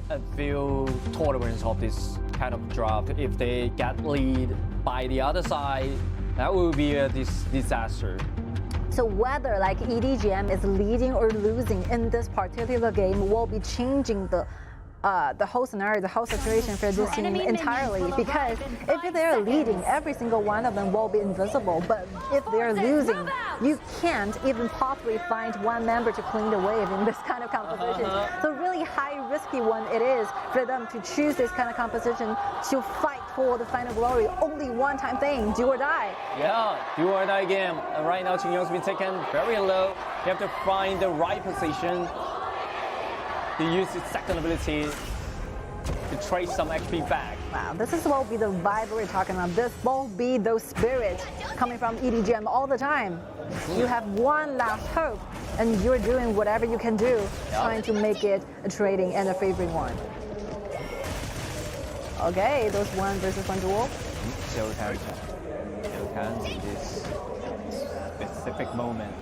a few tolerance of this kind of draft. If they get lead by the other side, that will be a disaster. So whether like EDG.M is leading or losing in this particular game will be changing the whole scenario, the whole situation for this team entirely. Because if they're leading, every single one of them will be invisible. But if they're losing, you can't even possibly find one member to clean the wave in this kind of composition. So really high risky one it is for them to choose this kind of composition to fight for the final glory. Only one time thing, do or die. Yeah, do or die game. And right now, Qingyong's been taken very low. You have to find the right position. To use its second ability to trace some XP back. Wow, this is what will be the vibe we're talking about. This will be those spirits coming from EDG.M all the time. You have one last hope, and you're doing whatever you can do, trying to make it a trading and a favoring one. Okay, those 1 versus 1 duel. Showtime in this specific moment.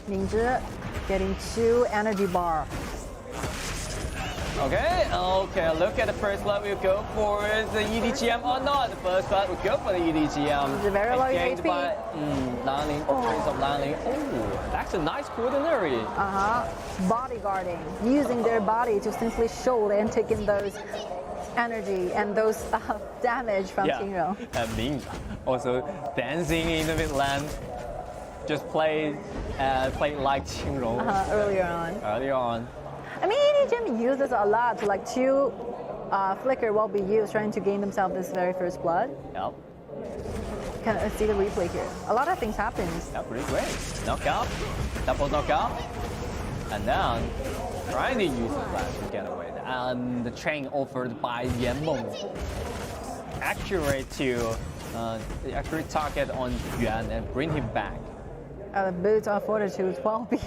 Mingzhi getting 2 energy bar. Okay, look at the first blood. We'll go for the EDG.M or not. The first blood will go for the EDG.M. It's a very low HP. Lanling, Prince of Lanling. Oh, that's a nice coordinary. Bodyguarding, using their body to simply shield and take in those energy and those damage from Qingyong. And Ming also dancing in the midland. Just play like Qingyong earlier on. I mean, EDG.M uses a lot to like 2 flicker will be used trying to gain themselves this very first blood. Yep. Can see the replay here. A lot of things happen. Yeah, pretty great. Knockout, double knockout, and then trying to use the flash to get away. And the chain offered by Yanmeng, accurate target on Yuan and bring him back. Boots of Fortitude will be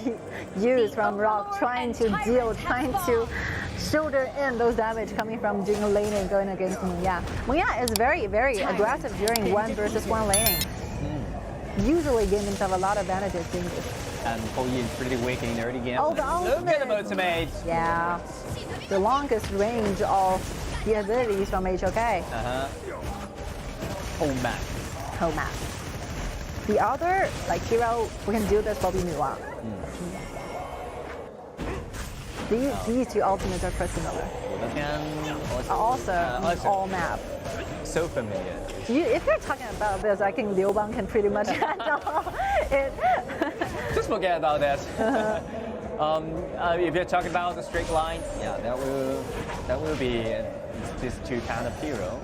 used from Rock, trying to shoulder in those damage coming from doing laning going against Mengya. Mengya is very, very aggressive during 1 versus 1 laning. Usually giving himself a lot of advantages doing this. And Ho Yi is pretty weak in the early game. Oh, the ultimate! Look at the ultimate! Yeah. The longest range of the abilities from HOK. Whole map. Whole map. The other, like hero, we can do this will be Nuwa. These 2 ultimates are quite similar. Also all map. So familiar. If you're talking about this, I think Liu Bang can pretty much handle it. Just forget about that. If you're talking about the straight line, yeah, that will be these 2 kind of hero.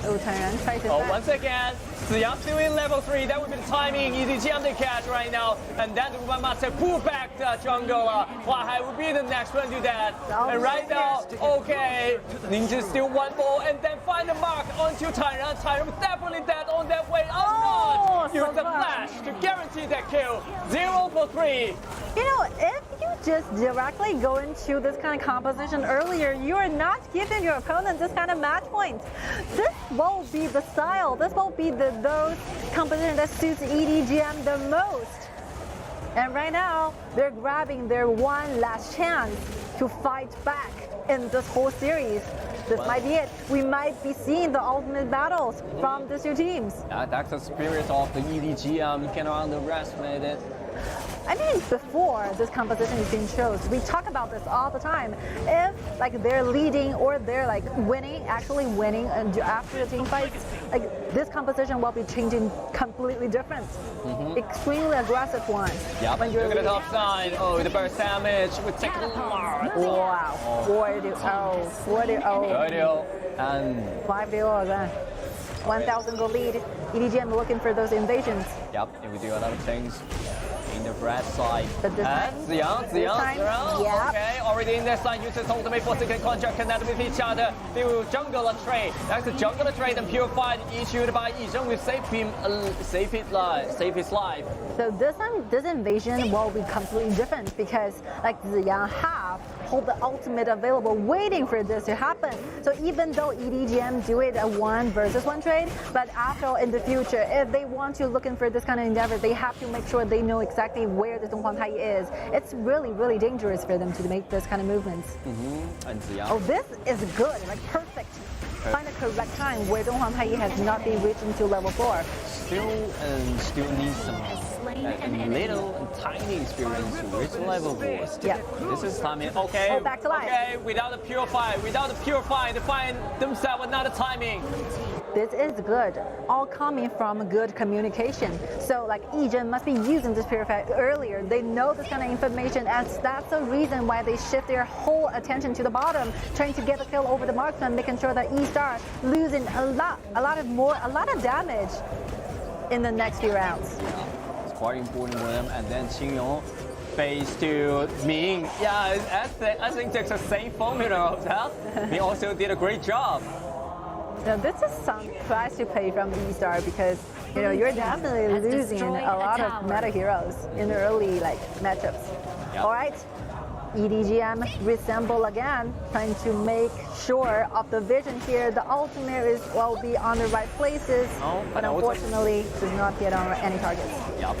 Once again, Ziyang still in level 3. That would be the timing. EDG.M to catch right now. And then the Ruban Master pull back the jungle. Highfive will be the next one to do that. And right now, okay, Ninja still 1 ball and then find the mark onto Tyran. Tyran was definitely dead on that way. Oh, not! Use the flash to guarantee that kill. 0 for 3. You know, if you just directly go into this kind of composition earlier, you are not giving your opponent this kind of match point. This will be the style. This will be those composition that suits EDG.M the most. And right now, they're grabbing their 1 last chance to fight back in this whole series. This might be it. We might be seeing the ultimate battles from these 2 teams. That's the spirit of the EDG.M. You cannot underestimate it. I mean, before this composition is being chosen, we talk about this all the time. If like they're leading or they're like winning, actually winning, and after the team fights, like this composition will be changing completely different. Extremely aggressive one. Yep. When you're look at the top side. Oh, the burst damage would take a lot. Wow. 40-0. And 5-0 again. 1,000 gold lead. EDG.M looking for those invasions. Yep, and we do a lot of things in the red side. But this time, okay, already in their side, uses ultimate for second contract, connect with each other. They will jungle a trade. That's a jungle trade and purified issued by Yizheng will save his life. So this invasion will be completely different because like Ziyang have hold the ultimate available, waiting for this to happen. So even though EDG.M do it a 1 versus 1 trade, but after all, in the future, if they want to looking for this kind of endeavor, they have to make sure they know exactly where the Donghuang Tai is. It's really, really dangerous for them to make this kind of movements. And Ziyang. Oh, this is good, like perfect. Find the correct time where Donghuang Tai has not been reaching to level 4. Still needs some little and tiny experience to reach level 4. Yeah. This is timing. Okay. Oh, back to life. Okay, without the purify, they find themselves another timing. This is good, all coming from good communication. So like EDG.M must be using this purifier earlier. They know this kind of information, and that's the reason why they shift their whole attention to the bottom, trying to get the kill over the marksman, making sure that eStar losing a lot of damage in the next few rounds. Yeah, it's quite important for them. And then Qingyong face to Ming. Yeah, I think that's the same formula of that. He also did a great job. Now this is some price to pay from eStar because you're definitely losing a lot of meta heroes in the early matchups. Yep. All right, EDG.M resemble again, trying to make sure of the vision here. The ultimate will be on the right places, but unfortunately does not get on any targets. Yep.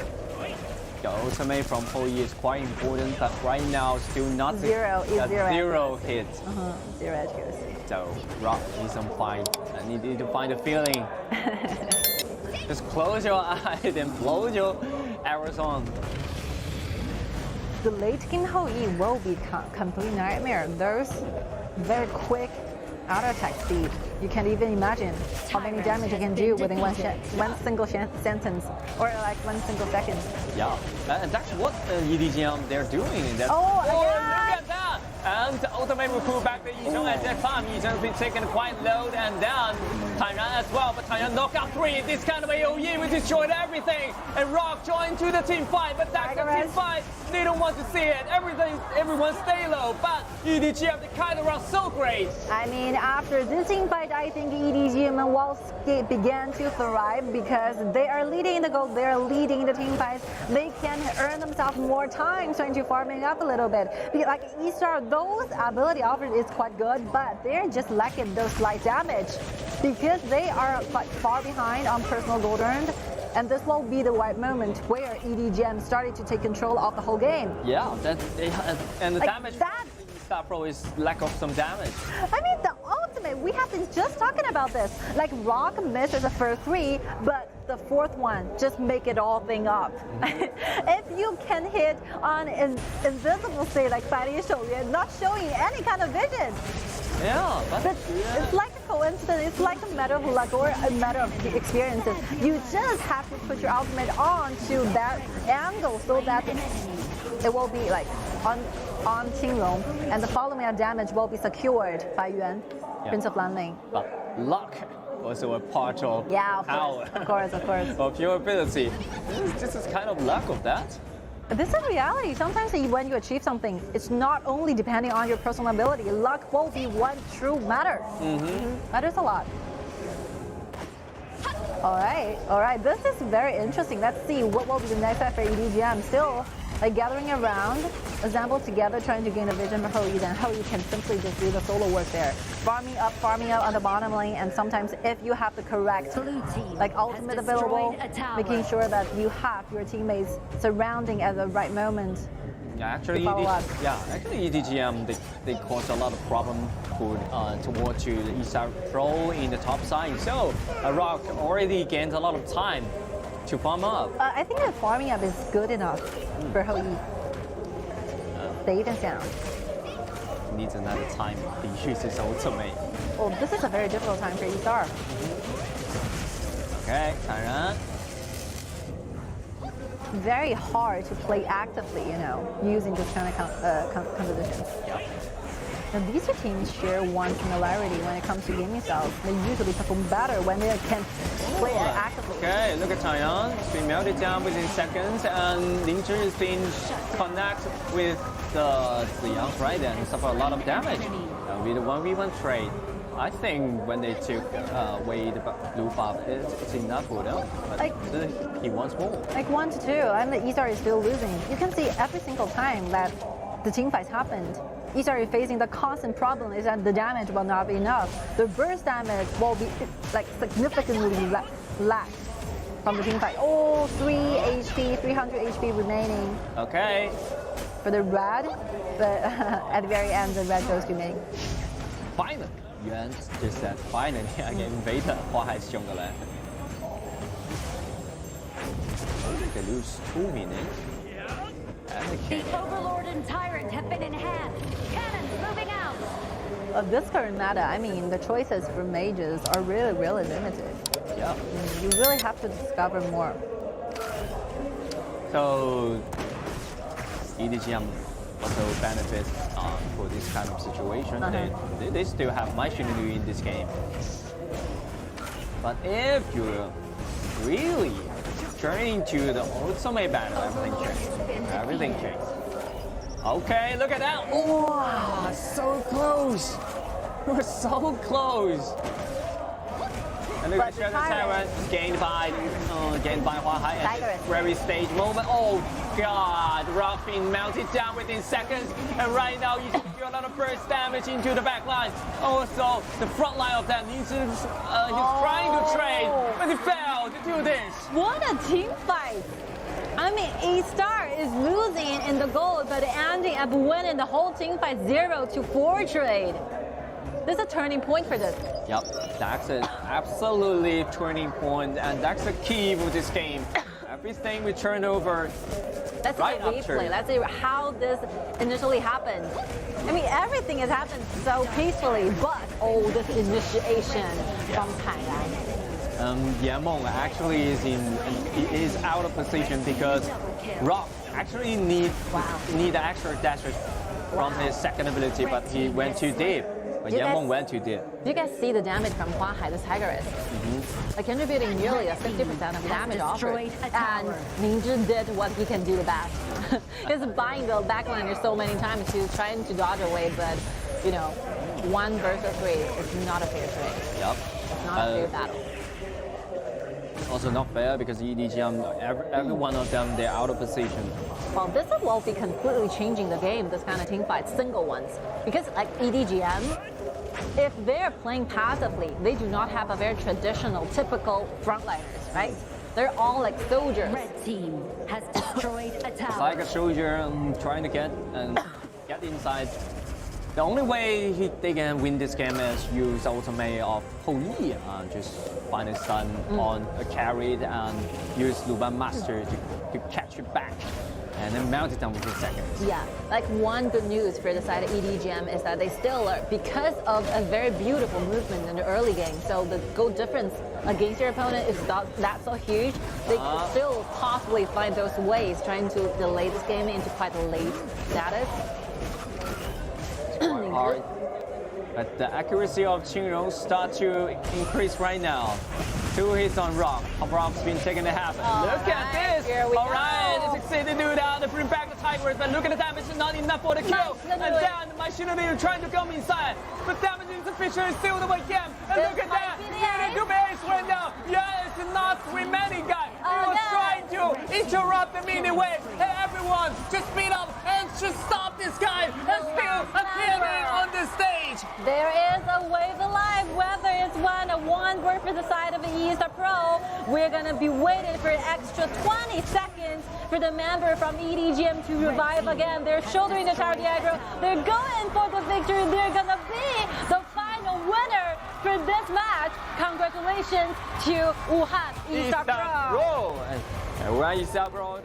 The ultimate from Hou Yi is quite important, but right now still not zero hit. 0 accuracy. So Rock needs some fight. I need to find a feeling. Just close your eyes and blow your arrows on. The late game Hou Yi will be complete nightmare. Those very quick auto attack speed. You can't even imagine how many damage you can do within one single sentence or like 1 single second. Yeah, and that's what EDG.M they're doing. Yeah. Look at that! And the ultimate will pull back the EDG.M at that time. EDG.M has been taken quite low, and then Tairan as well. But Tairan knockout 3. This kind of AoE will destroy everything. And Rock joined to the team fight, but that's the team fight. They don't want to see it. Everyone stay low. But EDG.M, they kind of run so great. I mean, after this team fight, I think EDG.M will begin to thrive because they are leading the gold. They are leading the team fights. They can earn themselves more time trying to farming up a little bit. Because like eStar, those ability offered is quite good, but they're just lacking those slight damage because they are quite far behind on personal gold earned. And this will be the right moment where EDG.M started to take control of the whole game. Yeah, and the like damage. That, eStarPro is lack of some damage. I mean, the ultimate, we have been just talking about this. Like Rock misses the first 3, but the 4th one just make it all thing up. If you can hit on invisible state like fighting Shouyuan, not showing any kind of vision. Yeah, but it's like a coincidence. It's like a matter of luck or a matter of experiences. You just have to put your ultimate on to that angle so that it will be like on Qinglong, and the following damage will be secured by Yuan, Prince of Lanling. But luck also a part of power. Of course. Of your ability. This is kind of luck of that. This is reality. Sometimes when you achieve something, it's not only depending on your personal ability. Luck will be one true matter. Matters a lot. All right. This is very interesting. Let's see what will be the next step for EDG.M. Still gathering around, assemble together, trying to gain a vision for Hou Yi. Then Hou Yi can simply just do the solo work there, farming up on the bottom lane. And sometimes if you have the correct ultimate available, making sure that you have your teammates surrounding at the right moment. Yeah, actually, EDG.M they cause a lot of problem towards you, the eStarPro in the top side. So Rock already gained a lot of time to farm up. I think that farming up is good enough for Hou Yi. Safe and sound. Needs another time to use his ultimate. Oh, this is a very difficult time for eStar. Okay, Tairan. Very hard to play actively, using this kind of composition. Yep. Now, these two teams share one similarity when it comes to gaming styles. They usually perform better when they can play actively. Okay, look at Taiyan. It's been melted down within seconds, and Ling Zhi has been connected with the Yang right and suffer a lot of damage. With a 1v1 trade, I think when they took away the blue buff, it's enough for them. But he wants more. Like 1-2, and the eStar is still losing. You can see every single time that the team fights happened, eStar is facing the constant problem is that the damage will not be enough. The burst damage will be like significantly less from the team fight. Oh, 3 HP, 300 HP remaining. Okay. For the red, but at the very end, the red goes remaining. Finally, Yuan just said finally I get invaded. 花海是凶的嘞。They lose 2 minutes. And the The Overlord and Tyrant have been enhanced. Cannons moving out. Of this current meta, I mean, the choices for mages are really, really limited. Yeah. You really have to discover more. So EDG.M also benefits for this kind of situation. They still have machinery in this game. But if you really turn into the ultimate battle, everything changes. Okay, look at that. Wow, so close. We're so close. And look at the Tyrant gained by Highfive at this very stage moment. Oh God, Rock being melted down within seconds. And right now you just feel a lot of burst damage into the back line. Also, the front line of that he's trying to trade, but he failed to do this. What a team fight! I mean, eStar is losing in the goal, but ending up winning the whole team fight 0-4 trade. This is a turning point for this. Yep, that's an absolutely turning point, and that's the key for this game. Everything we turn over. Let's right see the replay. Let's see how this initially happened. I mean, everything has happened so peacefully, but this initiation from Taiwan. Yan actually is out of position because Rock actually need extra dashes from his second ability, but he went too deep. But Yan went too deep. You guys see the damage from Highfive, the Tigris. Like contributing nearly a 50% of damage offered. And Ninja did what he can do the best. He's buying the backliner so many times, he's trying to dodge away, but you know, 1 versus 3 is not a fair trade. Yep. It's not a fair battle. Also not fair because EDG.M, every one of them, they're out of position. Well, this will be completely changing the game, this kind of team fight, single ones. Because like EDG.M, if they're playing passively, they do not have a very traditional, typical frontliners, right? They're all like soldiers. Red team has destroyed a tower. It's like a soldier trying to get inside. The only way they can win this game is use ultimate of Hou Yi, just find a stun on a carry and use Luban Master to catch it back and then melt it down within seconds. Yeah, like one good news for the side of EDG.M is that they still are, because of a very beautiful movement in the early game, so the goal difference against your opponent is not that so huge, they can still possibly find those ways trying to delay this game into quite a late status. Hard. But the accuracy of Qingrong starts to increase right now. 2 hits on Rock. Rock's been taking the half. Look at this! Alright, they succeeded to do that. They bring back the Tigers, but look at the damage, not enough for the kill. And then the machinery is trying to come inside. But damage is insufficient, it's still the way again. And look at that! He's to base right now. Yeah, it's not remaining guy. He was trying to interrupt the mini wave. And everyone just speed up and just stop this guy and still appearing on the stage. There is a wave alive, whether it's 1-1 for the side of the eStarPro. We're gonna be waiting for an extra 20 seconds for the member from EDG.M to revive again. They're shouldering the target aggro. They're going for the victory. They're gonna be the final winner for this match. Congratulations to Wuhan eStarPro. eStarPro. And Wuhan eStarPro,